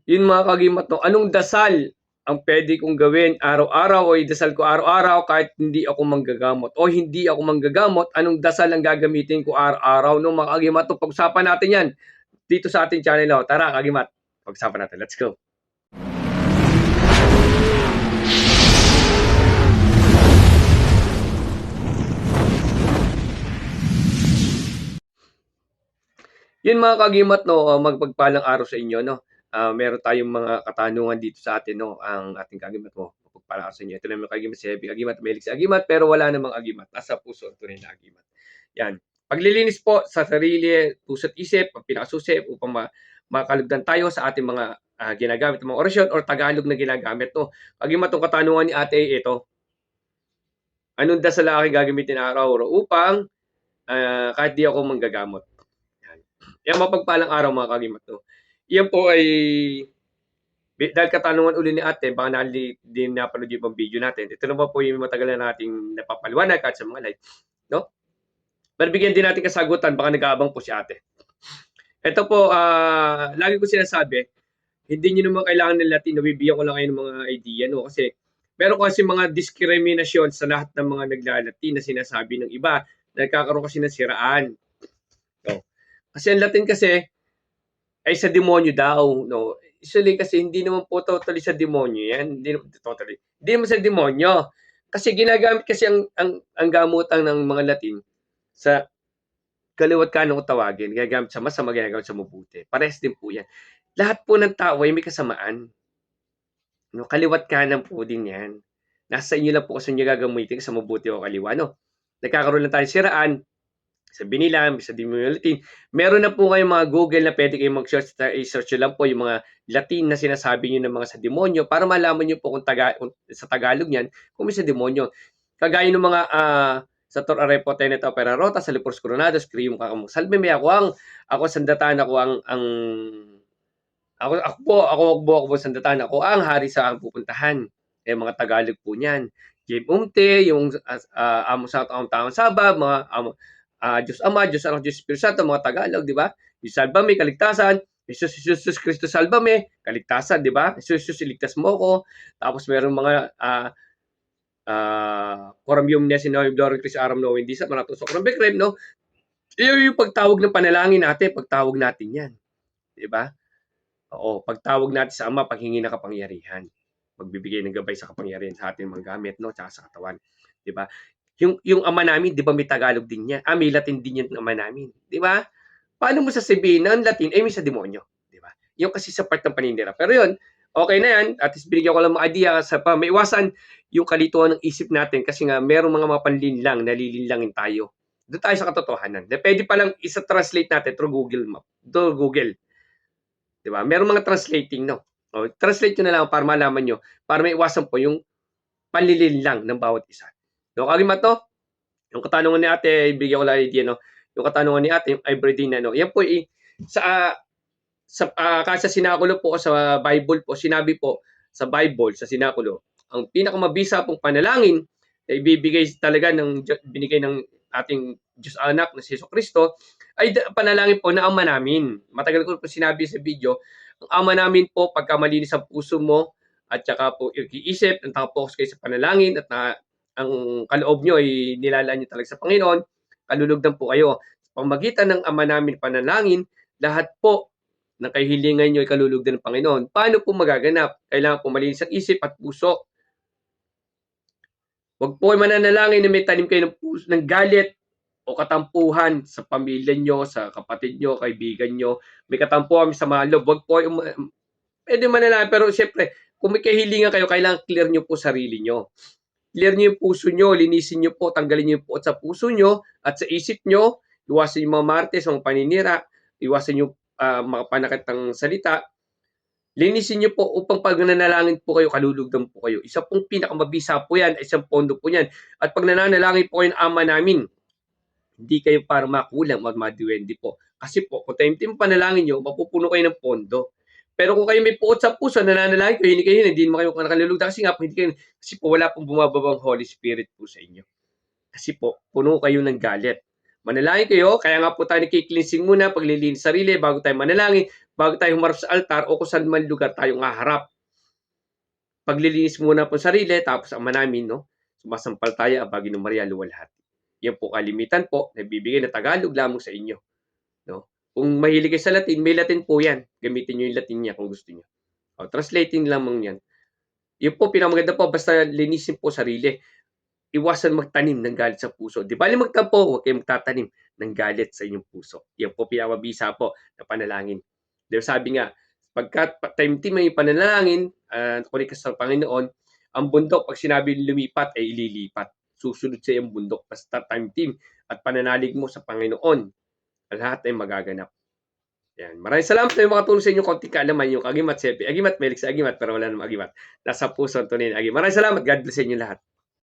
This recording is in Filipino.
Yun mga kagimat 'no, anong dasal ang puwede kong gawin araw-araw o idasal ko araw-araw kahit hindi ako manggagamot o hindi ako manggagamot, anong dasal ang gagamitin ko araw-araw 'no mga kagimat 'no, pag-usapan natin 'yan dito sa ating channel 'no. Tara kagimat, pag-usapan natin, let's go. Yun mga kagimat 'no, mapagpalang araw sa inyo 'no. Meron tayong mga katanungan dito sa atin 'no, ang ating kagimat mo, mapagpalang araw sa inyo. Ito naman kagimat si Heavy Agimat, mahilig sa agimat pero wala namang agimat, nasa puso ang tunay na agimat. Yan, paglilinis po sa sarili, puso't isip ang pinakasusi upang makalugdan tayo sa ating mga, ginagamit na mga orasyon or Tagalog na ginagamit 'no. Kagimat, ang katanungan ni ate ay ito, anong dasal ang aking gagamitin araw-araw upang, kahit di ako manggagamot? Yan. Yan mapagpalang araw mga kagimat 'no. Yan po ay dahil katanungan uli ni ate baka di napanood yung ibang video natin. Ito naman po yung matagal na nating napapaliwanag kahit sa mga live 'no. Pero bigyan din natin kasagutan baka nag-aabang po si ate. Ito po, lagi ko sinasabi, hindi niyo naman kailangan ng Latin, nabibigyan ko lang kayo ng mga idea 'no, kasi meron kasi mga diskriminasyon sa lahat ng mga nagla-Latin na sinasabi ng iba, nagkakaroon kasi ng siraan 'no. Kasi ang Latin kasi ay sa demonyo daw 'no. Usually kasi hindi naman po totally sa demonyo 'yan, hindi naman totally. Hindi naman sa demonyo, kasi ginagamit kasi ang gamutan ng mga Latin sa kaliwa't kanan kung tawagin, ginagamit sa masama, ginagamit sa mabuti. Parehas din po 'yan. Lahat po ng tao ay may kasamaan, 'no, kaliwa't kanan po din 'yan. Nasa inyo lang po kung saan niyo gagamitin, sa mabuti o kaliwa 'no. Nagkakaroon lang tayo ng siraan, sabihin nila sa demonyo Latin. Meron na po kayong mga Google na puwede kayong mag-search, i-search niyo lang po yung mga Latin na sinasabi niyo ng mga sa demonyo para malaman niyo po kung sa Tagalog niyan kung may sa demonyo. Kagaya ng mga, sa Tor Arepo Tenet Opera Rota, sa Lepros Coronados, Crium Kakamong Salve Me, ako sandatan, ako po sandatan, ako ang hari sa aking pupuntahan. Eh, mga Tagalog po niyan. Jim Umte, yung Amo sa taong Saba, mga Diyos Ama, Diyos Anak, Diyos Espiritu Santo, mga Tagalog, di ba? Diyos Salvame, kaligtasan. Jesus, Jesus Cristo Salvame, kaligtasan, di ba? Jesus, Jesus, iligtas mo ko. Tapos meron mga Coram Iumnia Sinoe Glory Chris Aram no hindi sa manato sa Coram Becrem no. Iyon yung pagtawag ng panalangin natin, pagtawag natin yan. Di ba? Oo, pagtawag natin sa Ama, paghingi ng kapangyarihan. Magbibigay ng gabay sa kapangyarihan sa ating mga gamit, no, tsaka sa katawan. Di ba? Yung Ama namin, di ba may Tagalog din yan? May Latin din yung Ama namin. Di ba? Paano mo sasabihin na ang Latin ay may sa demonyo? Di ba? Yung kasi sa part ng paninira. Pero yun, okay na yan. At least binigyan ko lang mga idea sa maiwasan yung kalituhan ng isip natin kasi nga merong mga panlinlang, nalilinlangin tayo. Doon tayo sa katotohanan. Pwede palang isa-translate natin through Google Map. Through Google. Di ba? Merong mga translating, no? O, translate nyo na lang para malaman nyo, para maiwasan po yung panlilinlang ng bawat isa. No, kagimat no? Yung katanungan ni ate, bigyan ko lang idea, no? Yung katanungan ni ate, yung everyday na, no? Yan po, kasi sa sinakulo po sa Bible po, sinabi po sa Bible, sa sinakulo, ang pinakamabisa pong panalangin na ibibigay talaga binigay ng ating Diyos Anak na si Jesucristo ay panalangin po na Ama namin. Matagal ko po sinabi sa video, ang Ama namin po, pagka malinis ang puso mo at saka po iisip, nakapokus kayo sa panalangin at ang kaloob nyo ay nilalaan nyo talaga sa Panginoon, kalulugdan po kayo. Sa pamagitan ng Ama namin panalangin, lahat po ng kahilingan nyo ay kalulugdan ng Panginoon. Paano po magaganap? Kailangan po malinis ang isip at puso. Huwag po mananalangin na may tanim kayo ng galit o katampuhan sa pamilya nyo, sa kapatid nyo, kaibigan nyo. May katampuhan sa mga loob. Huwag po, pwede manalangin. Pero siyempre, kung may kahilingan kayo, kailangan clear nyo po sarili nyo. Clear nyo yung puso nyo, linisin nyo po, tanggalin nyo po sa puso nyo at sa isip nyo. Iwasan yung mga martes, mga paninira. Iwasan yung mga panakit ng salita. Linisin niyo po upang pag nanalangin po kayo, kalulugdan po kayo. Isa pong pinakamabisa po yan, isang pondo po yan. At pag nananalangin po kayo ng Ama namin, hindi kayo para makulang o maduwende po. Kasi po, kung tayo panalangin nyo, mapupuno kayo ng pondo. Pero kung kayo may puot sa puso, nananalangin kayo, hindi mo kayo nakalulugdan. Kasi nga po, kasi po wala pong bumababang Holy Spirit po sa inyo. Kasi po, puno kayo ng galit. Manalangin kayo, kaya nga po tayo nakiklinsing muna, paglilinis sarili, bago tayo manalangin, bago tayo humarap sa altar o kung saan man lugar tayong haharap. Paglilinis muna po sarili, tapos Ama namin, no? Sumasampalataya, Aba, Ginoong Maria, luwalhati. Yan po kalimitan po na bibigay na Tagalog lamang sa inyo. No? Kung mahilig kayo sa Latin, may Latin po yan. Gamitin nyo yung Latin niya kung gusto niyo. O, translating lamang yan. Yun po, pinakamaganda po, basta linisin po sarili. Iwasan magtanim ng galit sa puso. Di bali magtampo, huwag kayong magtatanim ng galit sa inyong puso. Yan po, pinamabisa po na panalangin. Dahil sabi nga, pagkat time-team may panalangin, kunik ka sa Panginoon, ang bundok, pag sinabi lumipat, ay ililipat. Susunod sa iyong bundok. Basta time-team at pananalig mo sa Panginoon, lahat ay magaganap. Yan. Maraming salamat na makatulong sa inyo konting kaalaman yung Agimat Sepi. Agimat, Melix sa Agimat, pero wala namang Agimat. Nasa puso ang tunay na Agimat. Maraming salamat. God bless sa inyo lahat.